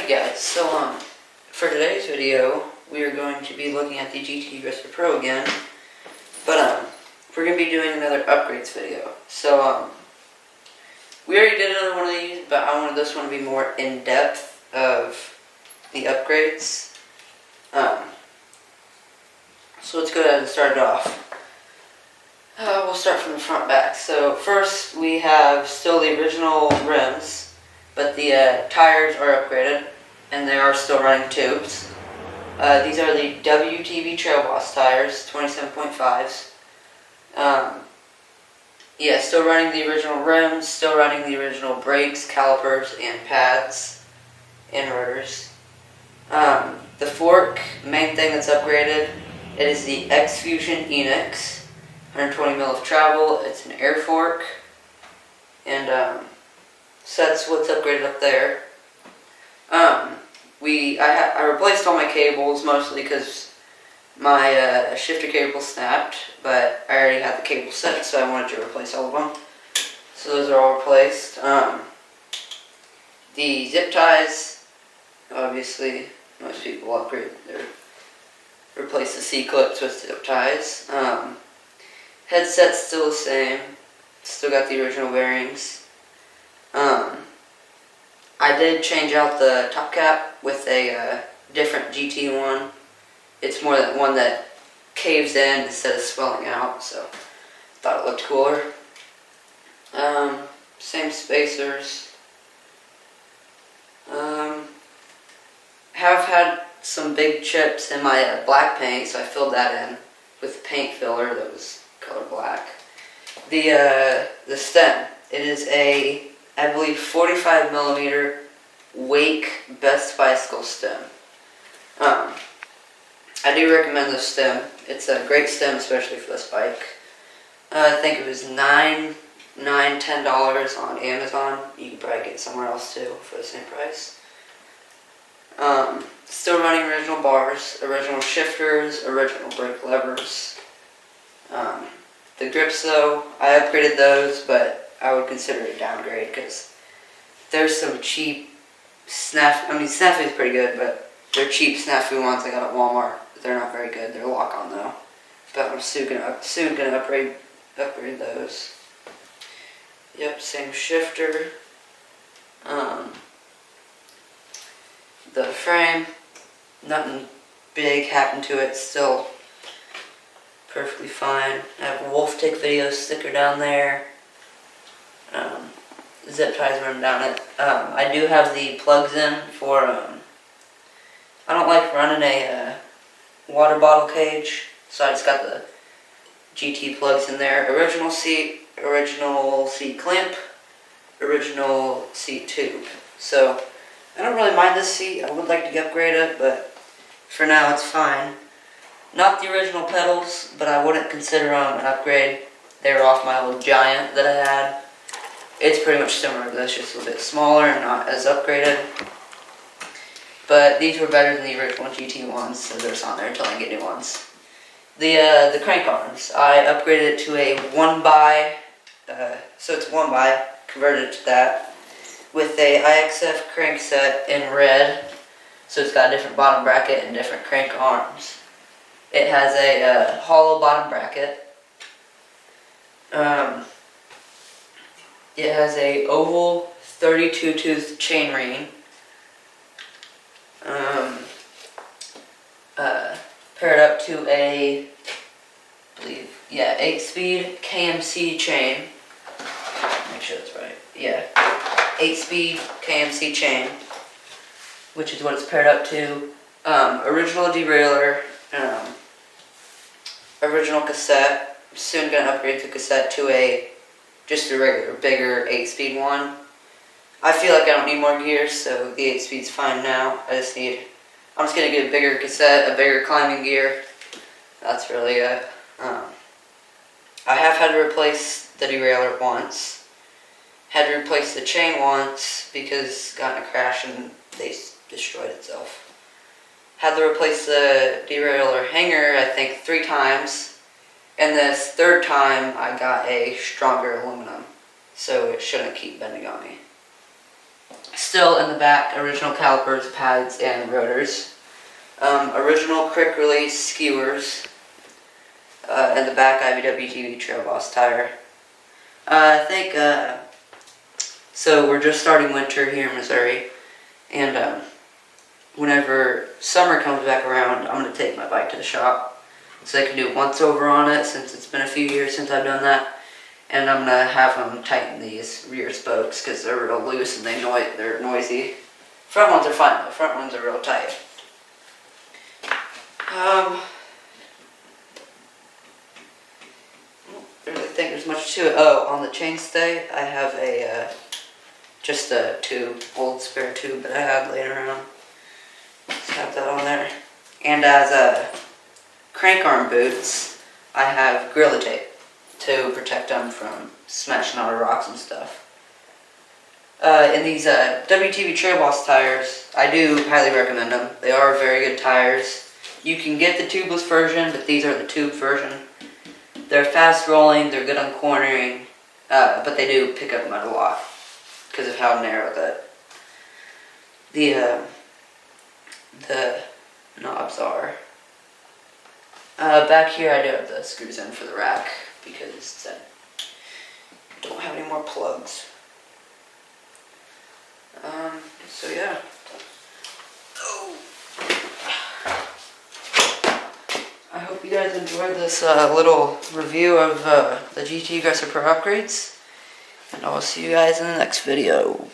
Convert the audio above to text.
Alright guys, so for today's video, we are going to be looking at the GT Aggressor Pro again, but we're going to be doing another upgrades video. So we already did another one of these, but I wanted this one to be more in-depth of the upgrades. So let's go ahead and start it off. We'll start from the front back. So first we have still the original rims, but the tires are upgraded, and they are still running tubes. These are the WTV Trail Boss tires, 27.5s. Yeah, still running the original rims, still running the original brakes, calipers, and pads, and rotors. The fork, main thing that's upgraded, it is the X-Fusion Enix, 120 mil of travel. It's an air fork, and so that's what's upgraded up there. I replaced all my cables mostly because my shifter cable snapped, but I already had the cable set, so I wanted to replace all of them. So those are all replaced. The zip ties, obviously, most people upgrade replace the C-clips with zip ties. Headset's still the same. Still got the original bearings. I did change out the top cap with a different GT one. It's more that one that caves in instead of swelling out, so thought it looked cooler. Same spacers. Have had some big chips in my black paint, so I filled that in with paint filler that was color black. The stem, it is a, I believe, 45 millimeter Wake Best Bicycle stem. I do recommend this stem. It's a great stem, especially for this bike. I think it was $10 on Amazon. You can probably get it somewhere else too for the same price. Still running original bars, original shifters, original brake levers. The grips though, I upgraded those, but I would consider it a downgrade because there's some cheap Snafu is pretty good, but they're cheap Snafu ones I got at Walmart. They're not very good. They're lock-on though. But I'm soon gonna upgrade those. Yep, same shifter. The frame, nothing big happened to it. Still perfectly fine. I have a Wolf Tick video sticker down there. Zip ties running down it. I do have the plugs in for, I don't like running a water bottle cage, so I just got the GT plugs in there. Original seat clamp, original seat tube. So I don't really mind this seat. I would like to upgrade it, but for now it's fine. Not the original pedals, but I wouldn't consider them an upgrade. They were off my old Giant that I had. It's pretty much similar to this, just a little bit smaller and not as upgraded. But these were better than the original GT ones, so they're just on there until I get new ones. The crank arms, I upgraded it to a 1x, so it's 1x, converted it to that, with a IXF crankset in red, so it's got a different bottom bracket and different crank arms. It has a hollow bottom bracket. It has a oval 32 tooth chain ring. Paired up to a, I believe, 8-speed KMC chain. Make sure that's right. Yeah, 8-speed KMC chain, which is what it's paired up to. Original derailleur. Original cassette. I'm soon gonna upgrade the cassette to just a regular, bigger 8-speed one. I feel like I don't need more gears, so the 8-speed's fine now. I'm just gonna get a bigger cassette, a bigger climbing gear. That's really it. I have had to replace the derailleur once. Had to replace the chain once because it got in a crash and they destroyed itself. Had to replace the derailleur hanger, I think, 3 times. And this third time, I got a stronger aluminum, so it shouldn't keep bending on me. Still in the back, original calipers, pads, and rotors. Original quick release skewers. In the back, IBWTV Trail Boss tire. I think, so we're just starting winter here in Missouri, and whenever summer comes back around, I'm going to take my bike to the shop so I can do once over on it, since it's been a few years since I've done that. And I'm going to have them tighten these rear spokes because they're real loose and they're noisy. Front ones are fine though, front ones are real tight. I don't really think there's much to it. Oh, on the chainstay, I have just a tube, old spare tube that I had laying around. Just have that on there. And as crank arm boots, I have Gorilla Tape to protect them from smashing out of rocks and stuff. In these WTV Trail Boss tires, I do highly recommend them. They are very good tires. You can get the tubeless version, but these are the tube version. They're fast rolling, they're good on cornering, but they do pick up mud a lot because of how narrow the knobs are. Back here I do have the screws in for the rack because I don't have any more plugs. So yeah. I hope you guys enjoyed this little review of the GT Aggressor Pro upgrades, and I'll see you guys in the next video.